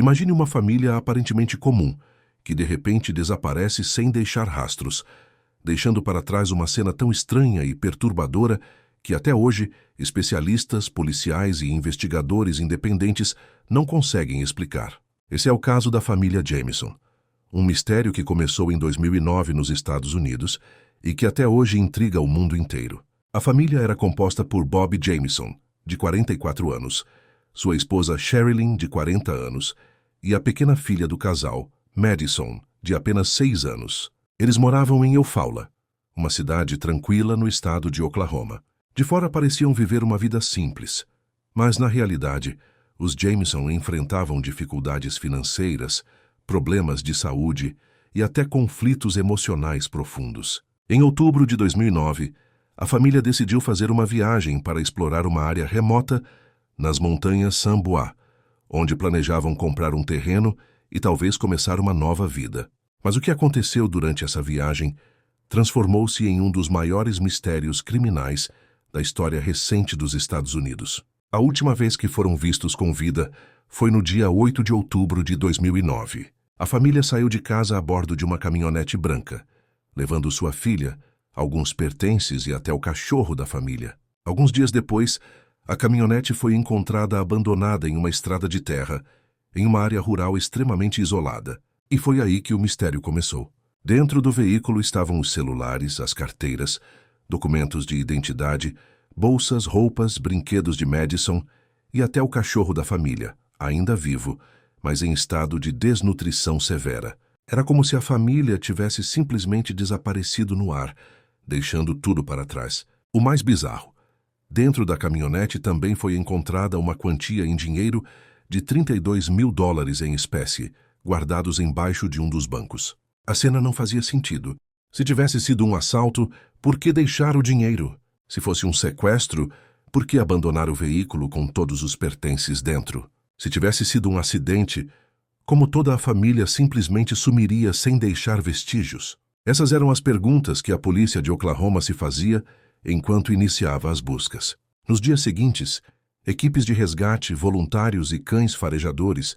Imagine uma família aparentemente comum, que de repente desaparece sem deixar rastros, deixando para trás uma cena tão estranha e perturbadora que até hoje especialistas, policiais e investigadores independentes não conseguem explicar. Esse é o caso da família Jamison, um mistério que começou em 2009 nos Estados Unidos e que até hoje intriga o mundo inteiro. A família era composta por Bob Jamison, de 44 anos, sua esposa Sherilyn, de 40 anos, e a pequena filha do casal, Madison, de apenas 6 anos. Eles moravam em Eufaula, uma cidade tranquila no estado de Oklahoma. De fora pareciam viver uma vida simples, mas na realidade, os Jamison enfrentavam dificuldades financeiras, problemas de saúde e até conflitos emocionais profundos. Em outubro de 2009, a família decidiu fazer uma viagem para explorar uma área remota nas montanhas Samboa, onde planejavam comprar um terreno e talvez começar uma nova vida. Mas o que aconteceu durante essa viagem transformou-se em um dos maiores mistérios criminais da história recente dos Estados Unidos. A última vez que foram vistos com vida foi no dia 8 de outubro de 2009. A família saiu de casa a bordo de uma caminhonete branca, levando sua filha, alguns pertences e até o cachorro da família. Alguns dias depois, a caminhonete foi encontrada abandonada em uma estrada de terra, em uma área rural extremamente isolada. E foi aí que o mistério começou. Dentro do veículo estavam os celulares, as carteiras, documentos de identidade, bolsas, roupas, brinquedos de Madison e até o cachorro da família, ainda vivo, mas em estado de desnutrição severa. Era como se a família tivesse simplesmente desaparecido no ar, deixando tudo para trás. O mais bizarro, dentro da caminhonete também foi encontrada uma quantia em dinheiro de $32 mil em espécie, guardados embaixo de um dos bancos. A cena não fazia sentido. Se tivesse sido um assalto, por que deixar o dinheiro? Se fosse um sequestro, por que abandonar o veículo com todos os pertences dentro? Se tivesse sido um acidente, como toda a família simplesmente sumiria sem deixar vestígios? Essas eram as perguntas que a polícia de Oklahoma se fazia enquanto iniciava as buscas. Nos dias seguintes, equipes de resgate, voluntários e cães farejadores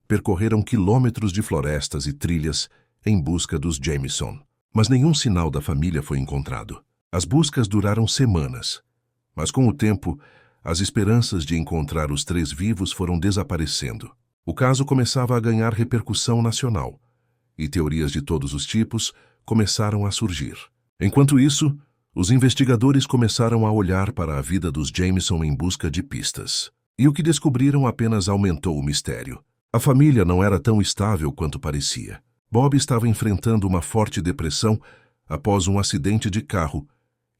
percorreram quilômetros de florestas e trilhas em busca dos Jamison. Mas nenhum sinal da família foi encontrado. As buscas duraram semanas, mas com o tempo, as esperanças de encontrar os 3 vivos foram desaparecendo. O caso começava a ganhar repercussão nacional, e teorias de todos os tipos começaram a surgir. Enquanto isso, os investigadores começaram a olhar para a vida dos Jamison em busca de pistas. E o que descobriram apenas aumentou o mistério. A família não era tão estável quanto parecia. Bob estava enfrentando uma forte depressão após um acidente de carro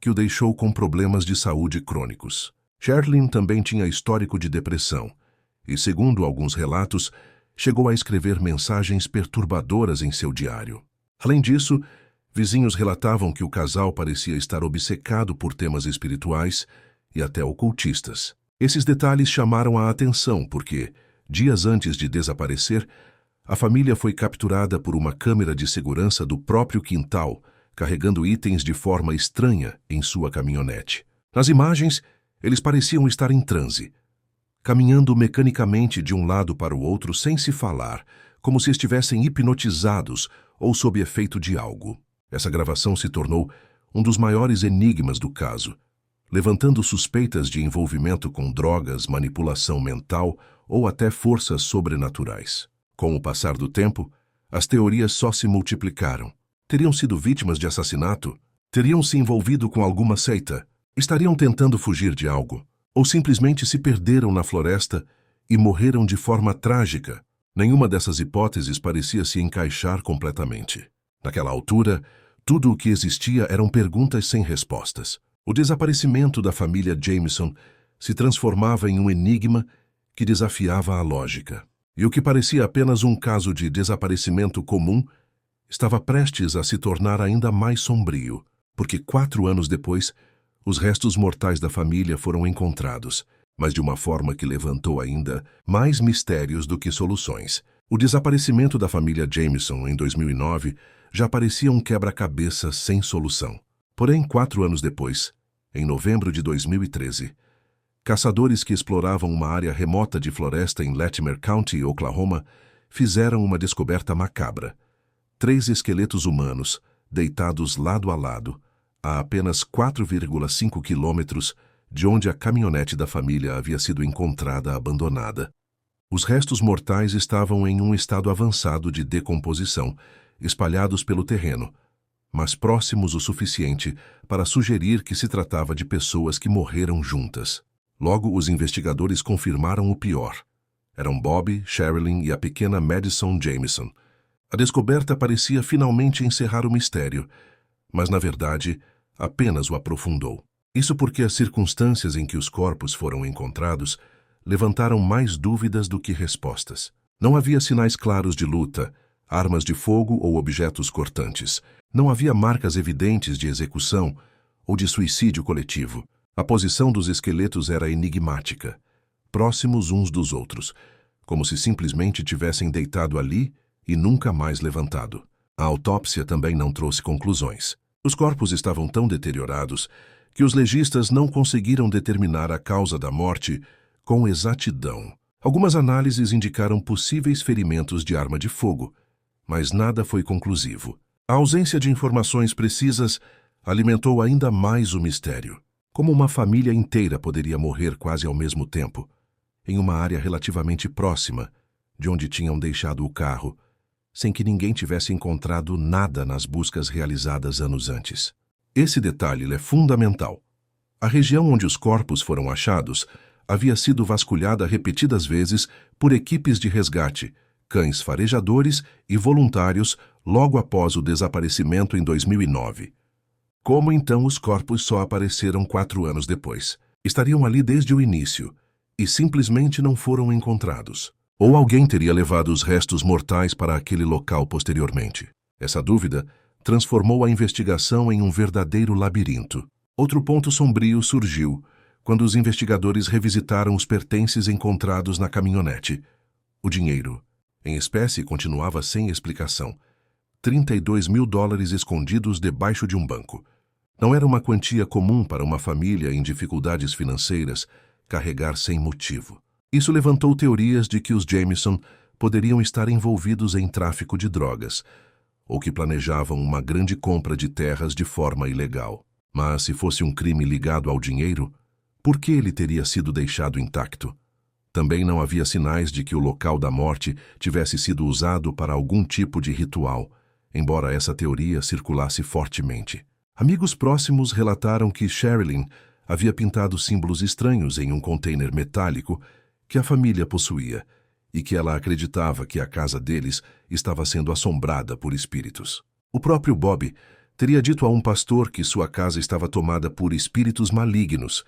que o deixou com problemas de saúde crônicos. Sherilyn também tinha histórico de depressão e, segundo alguns relatos, chegou a escrever mensagens perturbadoras em seu diário. Além disso, vizinhos relatavam que o casal parecia estar obcecado por temas espirituais e até ocultistas. Esses detalhes chamaram a atenção porque, dias antes de desaparecer, a família foi capturada por uma câmera de segurança do próprio quintal, carregando itens de forma estranha em sua caminhonete. Nas imagens, eles pareciam estar em transe, caminhando mecanicamente de um lado para o outro sem se falar, como se estivessem hipnotizados ou sob efeito de algo. Essa gravação se tornou um dos maiores enigmas do caso, levantando suspeitas de envolvimento com drogas, manipulação mental ou até forças sobrenaturais. Com o passar do tempo, as teorias só se multiplicaram. Teriam sido vítimas de assassinato? Teriam se envolvido com alguma seita? Estariam tentando fugir de algo? Ou simplesmente se perderam na floresta e morreram de forma trágica? Nenhuma dessas hipóteses parecia se encaixar completamente. Naquela altura, tudo o que existia eram perguntas sem respostas. O desaparecimento da família Jamison se transformava em um enigma que desafiava a lógica. E o que parecia apenas um caso de desaparecimento comum estava prestes a se tornar ainda mais sombrio, porque 4 anos depois, os restos mortais da família foram encontrados, mas de uma forma que levantou ainda mais mistérios do que soluções. O desaparecimento da família Jamison em 2009 já parecia um quebra-cabeça sem solução. Porém, 4 anos depois, em novembro de 2013, Caçadores que exploravam uma área remota de floresta em Latimer County, Oklahoma, fizeram uma descoberta macabra. 3 esqueletos humanos, deitados lado a lado, a apenas 4,5 quilômetros de onde a caminhonete da família havia sido encontrada abandonada. Os restos mortais estavam em um estado avançado de decomposição, espalhados pelo terreno, mas próximos o suficiente para sugerir que se tratava de pessoas que morreram juntas. Logo, os investigadores confirmaram o pior. Eram Bobby, Sherilyn e a pequena Madison Jamison. A descoberta parecia finalmente encerrar o mistério, mas, na verdade, apenas o aprofundou. Isso porque as circunstâncias em que os corpos foram encontrados levantaram mais dúvidas do que respostas. Não havia sinais claros de luta, armas de fogo ou objetos cortantes. Não havia marcas evidentes de execução ou de suicídio coletivo. A posição dos esqueletos era enigmática, próximos uns dos outros, como se simplesmente tivessem deitado ali e nunca mais levantado. A autópsia também não trouxe conclusões. Os corpos estavam tão deteriorados que os legistas não conseguiram determinar a causa da morte com exatidão. Algumas análises indicaram possíveis ferimentos de arma de fogo, mas nada foi conclusivo. A ausência de informações precisas alimentou ainda mais o mistério. Como uma família inteira poderia morrer quase ao mesmo tempo, em uma área relativamente próxima de onde tinham deixado o carro, sem que ninguém tivesse encontrado nada nas buscas realizadas anos antes? Esse detalhe é fundamental. A região onde os corpos foram achados havia sido vasculhada repetidas vezes por equipes de resgate, cães farejadores e voluntários logo após o desaparecimento em 2009. Como então os corpos só apareceram 4 anos depois? Estariam ali desde o início e simplesmente não foram encontrados. Ou alguém teria levado os restos mortais para aquele local posteriormente? Essa dúvida transformou a investigação em um verdadeiro labirinto. Outro ponto sombrio surgiu quando os investigadores revisitaram os pertences encontrados na caminhonete. O dinheiro, em espécie, continuava sem explicação. $32 mil escondidos debaixo de um banco. Não era uma quantia comum para uma família em dificuldades financeiras carregar sem motivo. Isso levantou teorias de que os Jamison poderiam estar envolvidos em tráfico de drogas, ou que planejavam uma grande compra de terras de forma ilegal. Mas se fosse um crime ligado ao dinheiro, por que ele teria sido deixado intacto? Também não havia sinais de que o local da morte tivesse sido usado para algum tipo de ritual, embora essa teoria circulasse fortemente. Amigos próximos relataram que Sherilyn havia pintado símbolos estranhos em um container metálico que a família possuía e que ela acreditava que a casa deles estava sendo assombrada por espíritos. O próprio Bobby teria dito a um pastor que sua casa estava tomada por espíritos malignos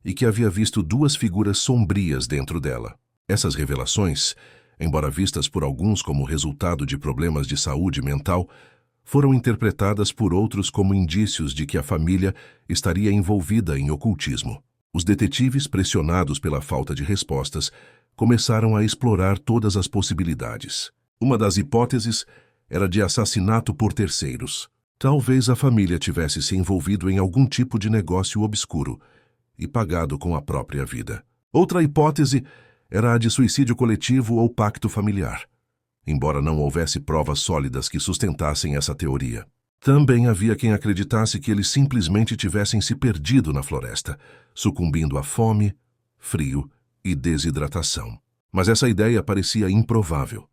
e que havia visto 2 figuras sombrias dentro dela. Essas revelações, embora vistas por alguns como resultado de problemas de saúde mental, foram interpretadas por outros como indícios de que a família estaria envolvida em ocultismo. Os detetives, pressionados pela falta de respostas, começaram a explorar todas as possibilidades. Uma das hipóteses era de assassinato por terceiros. Talvez a família tivesse se envolvido em algum tipo de negócio obscuro e pagado com a própria vida. Outra hipótese era a de suicídio coletivo ou pacto familiar, embora não houvesse provas sólidas que sustentassem essa teoria. Também havia quem acreditasse que eles simplesmente tivessem se perdido na floresta, sucumbindo à fome, frio e desidratação. Mas essa ideia parecia improvável,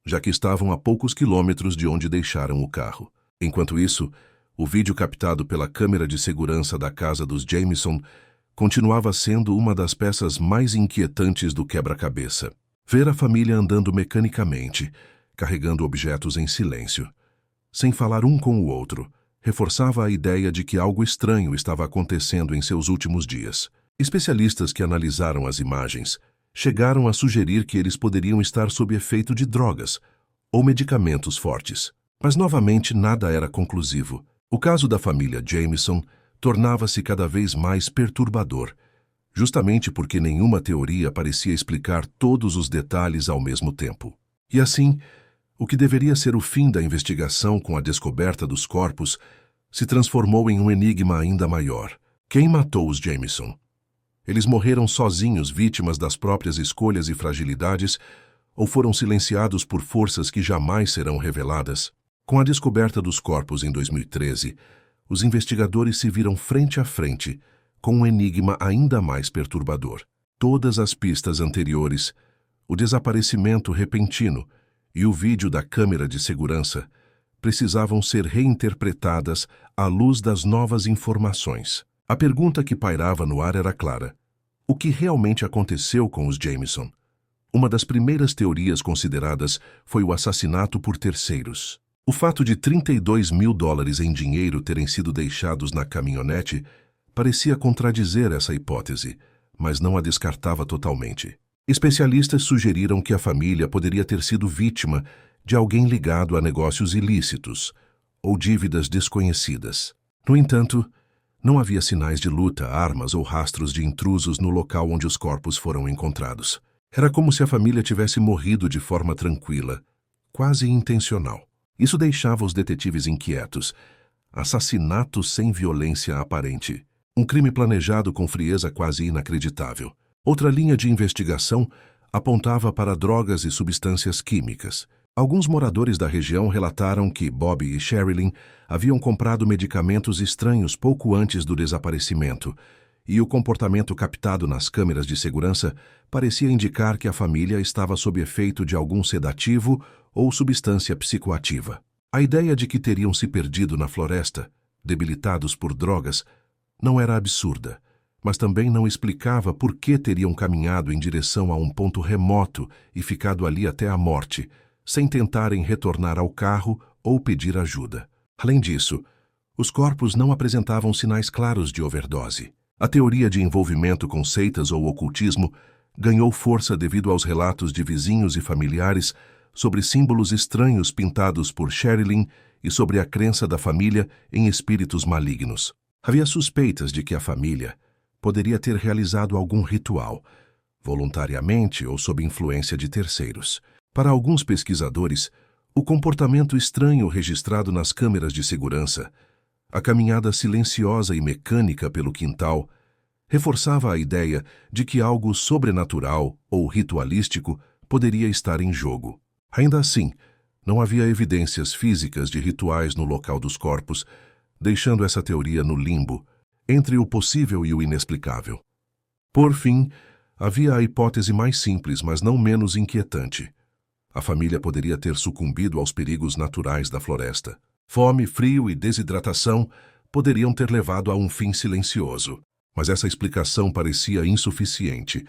já que estavam a poucos quilômetros de onde deixaram o carro. Enquanto isso, o vídeo captado pela câmera de segurança da casa dos Jamison continuava sendo uma das peças mais inquietantes do quebra-cabeça. Ver a família andando mecanicamente, carregando objetos em silêncio, sem falar um com o outro, reforçava a ideia de que algo estranho estava acontecendo em seus últimos dias. Especialistas que analisaram as imagens chegaram a sugerir que eles poderiam estar sob efeito de drogas ou medicamentos fortes. Mas novamente nada era conclusivo. O caso da família Jamison tornava-se cada vez mais perturbador, justamente porque nenhuma teoria parecia explicar todos os detalhes ao mesmo tempo. E assim, o que deveria ser o fim da investigação com a descoberta dos corpos se transformou em um enigma ainda maior. Quem matou os Jamison? Eles morreram sozinhos, vítimas das próprias escolhas e fragilidades, ou foram silenciados por forças que jamais serão reveladas? Com a descoberta dos corpos em 2013, os investigadores se viram frente a frente com um enigma ainda mais perturbador. Todas as pistas anteriores, o desaparecimento repentino e o vídeo da câmera de segurança precisavam ser reinterpretadas à luz das novas informações. A pergunta que pairava no ar era clara: o que realmente aconteceu com os Jamieson? Uma das primeiras teorias consideradas foi o assassinato por terceiros. O fato de $32 mil em dinheiro terem sido deixados na caminhonete parecia contradizer essa hipótese, mas não a descartava totalmente. Especialistas sugeriram que a família poderia ter sido vítima de alguém ligado a negócios ilícitos ou dívidas desconhecidas. No entanto, não havia sinais de luta, armas ou rastros de intrusos no local onde os corpos foram encontrados. Era como se a família tivesse morrido de forma tranquila, quase intencional. Isso deixava os detetives inquietos. Assassinato sem violência aparente. Um crime planejado com frieza quase inacreditável. Outra linha de investigação apontava para drogas e substâncias químicas. Alguns moradores da região relataram que Bobby e Sherilyn haviam comprado medicamentos estranhos pouco antes do desaparecimento, e o comportamento captado nas câmeras de segurança parecia indicar que a família estava sob efeito de algum sedativo ou substância psicoativa. A ideia de que teriam se perdido na floresta, debilitados por drogas, não era absurda, mas também não explicava por que teriam caminhado em direção a um ponto remoto e ficado ali até a morte, sem tentarem retornar ao carro ou pedir ajuda. Além disso, os corpos não apresentavam sinais claros de overdose. A teoria de envolvimento com seitas ou ocultismo ganhou força devido aos relatos de vizinhos e familiares sobre símbolos estranhos pintados por Sherilyn e sobre a crença da família em espíritos malignos. Havia suspeitas de que a família poderia ter realizado algum ritual, voluntariamente ou sob influência de terceiros. Para alguns pesquisadores, o comportamento estranho registrado nas câmeras de segurança, a caminhada silenciosa e mecânica pelo quintal, reforçava a ideia de que algo sobrenatural ou ritualístico poderia estar em jogo. Ainda assim, não havia evidências físicas de rituais no local dos corpos, deixando essa teoria no limbo, entre o possível e o inexplicável. Por fim, havia a hipótese mais simples, mas não menos inquietante. A família poderia ter sucumbido aos perigos naturais da floresta. Fome, frio e desidratação poderiam ter levado a um fim silencioso. Mas essa explicação parecia insuficiente.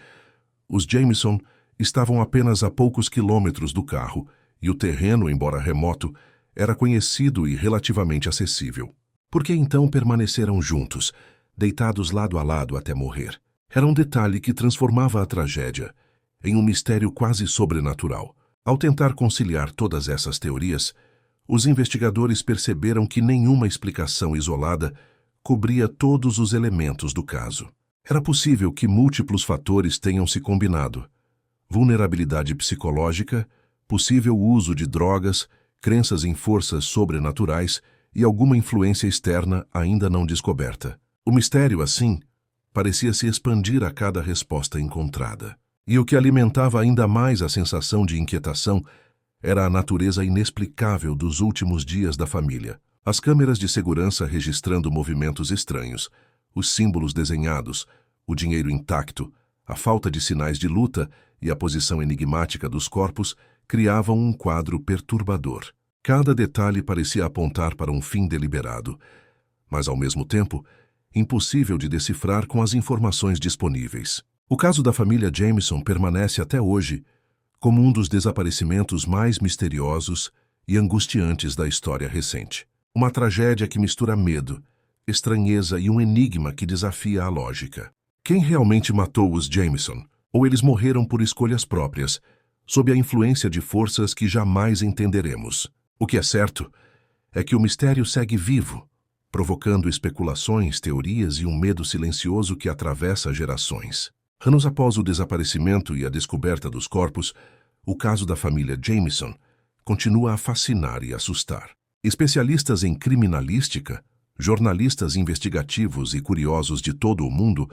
Os Jamieson estavam apenas a poucos quilômetros do carro, e o terreno, embora remoto, era conhecido e relativamente acessível. Por que então permaneceram juntos, deitados lado a lado até morrer? Era um detalhe que transformava a tragédia em um mistério quase sobrenatural. Ao tentar conciliar todas essas teorias, os investigadores perceberam que nenhuma explicação isolada cobria todos os elementos do caso. Era possível que múltiplos fatores tenham se combinado: vulnerabilidade psicológica, possível uso de drogas, crenças em forças sobrenaturais e alguma influência externa ainda não descoberta. O mistério, assim, parecia se expandir a cada resposta encontrada. E o que alimentava ainda mais a sensação de inquietação era a natureza inexplicável dos últimos dias da família. As câmeras de segurança registrando movimentos estranhos, os símbolos desenhados, o dinheiro intacto, a falta de sinais de luta e a posição enigmática dos corpos criavam um quadro perturbador. Cada detalhe parecia apontar para um fim deliberado, mas, ao mesmo tempo, impossível de decifrar com as informações disponíveis. O caso da família Jamieson permanece até hoje como um dos desaparecimentos mais misteriosos e angustiantes da história recente. Uma tragédia que mistura medo, estranheza e um enigma que desafia a lógica. Quem realmente matou os Jamieson? Ou eles morreram por escolhas próprias, sob a influência de forças que jamais entenderemos? O que é certo é que o mistério segue vivo, provocando especulações, teorias e um medo silencioso que atravessa gerações. Anos após o desaparecimento e a descoberta dos corpos, o caso da família Jamieson continua a fascinar e assustar. Especialistas em criminalística, jornalistas investigativos e curiosos de todo o mundo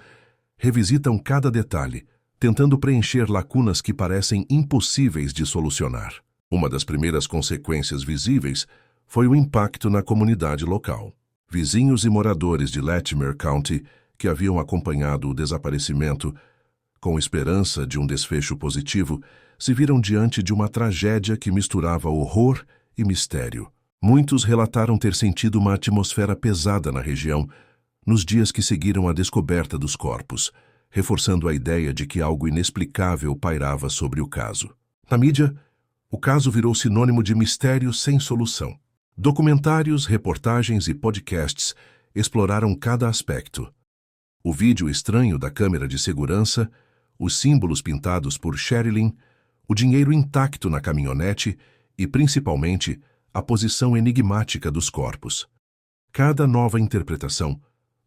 Revisitam cada detalhe, tentando preencher lacunas que parecem impossíveis de solucionar. Uma das primeiras consequências visíveis foi o impacto na comunidade local. Vizinhos e moradores de Latimer County, que haviam acompanhado o desaparecimento com esperança de um desfecho positivo, se viram diante de uma tragédia que misturava horror e mistério. Muitos relataram ter sentido uma atmosfera pesada na região nos dias que seguiram a descoberta dos corpos, reforçando a ideia de que algo inexplicável pairava sobre o caso. Na mídia, o caso virou sinônimo de mistério sem solução. Documentários, reportagens e podcasts exploraram cada aspecto. O vídeo estranho da câmera de segurança, os símbolos pintados por Sherilyn, o dinheiro intacto na caminhonete e, principalmente, a posição enigmática dos corpos. Cada nova interpretação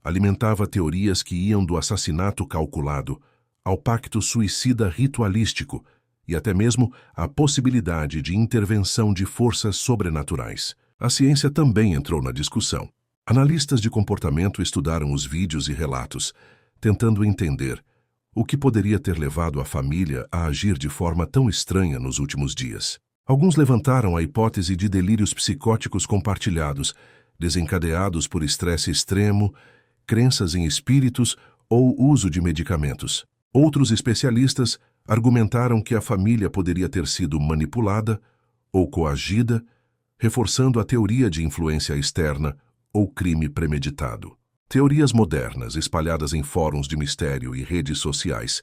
alimentava teorias que iam do assassinato calculado ao pacto suicida ritualístico e até mesmo à possibilidade de intervenção de forças sobrenaturais. A ciência também entrou na discussão. Analistas de comportamento estudaram os vídeos e relatos, tentando entender o que poderia ter levado a família a agir de forma tão estranha nos últimos dias. Alguns levantaram a hipótese de delírios psicóticos compartilhados, desencadeados por estresse extremo, crenças em espíritos ou uso de medicamentos. Outros especialistas argumentaram que a família poderia ter sido manipulada ou coagida, reforçando a teoria de influência externa ou crime premeditado. Teorias modernas, espalhadas em fóruns de mistério e redes sociais,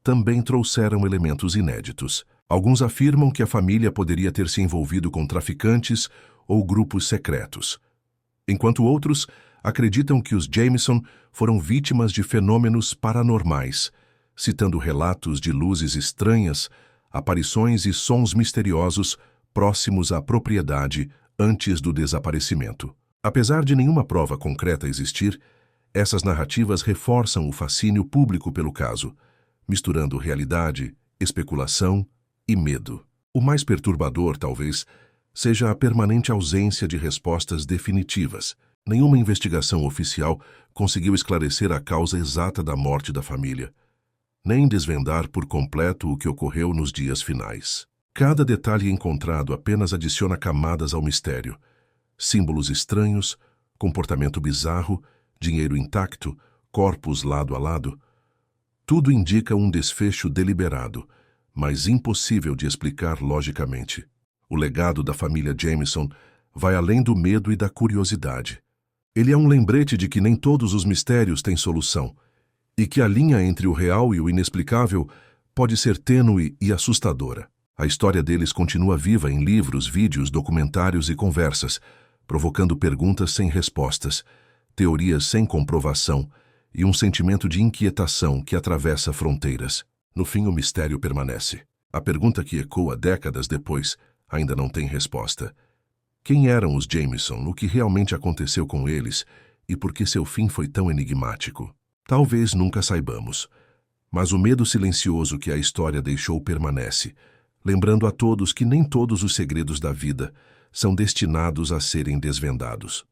também trouxeram elementos inéditos. Alguns afirmam que a família poderia ter se envolvido com traficantes ou grupos secretos, enquanto outros acreditam que os Jamison foram vítimas de fenômenos paranormais, citando relatos de luzes estranhas, aparições e sons misteriosos próximos à propriedade antes do desaparecimento. Apesar de nenhuma prova concreta existir, essas narrativas reforçam o fascínio público pelo caso, misturando realidade, especulação e medo. O mais perturbador, talvez, seja a permanente ausência de respostas definitivas. Nenhuma investigação oficial conseguiu esclarecer a causa exata da morte da família, nem desvendar por completo o que ocorreu nos dias finais. Cada detalhe encontrado apenas adiciona camadas ao mistério. Símbolos estranhos, comportamento bizarro, dinheiro intacto, corpos lado a lado. Tudo indica um desfecho deliberado, mas impossível de explicar logicamente. O legado da família Jamison vai além do medo e da curiosidade. Ele é um lembrete de que nem todos os mistérios têm solução, e que a linha entre o real e o inexplicável pode ser tênue e assustadora. A história deles continua viva em livros, vídeos, documentários e conversas, provocando perguntas sem respostas, teorias sem comprovação e um sentimento de inquietação que atravessa fronteiras. No fim, o mistério permanece. A pergunta que ecoa décadas depois ainda não tem resposta. Quem eram os Jamison, o que realmente aconteceu com eles e por que seu fim foi tão enigmático? Talvez nunca saibamos, mas o medo silencioso que a história deixou permanece, lembrando a todos que nem todos os segredos da vida são destinados a serem desvendados.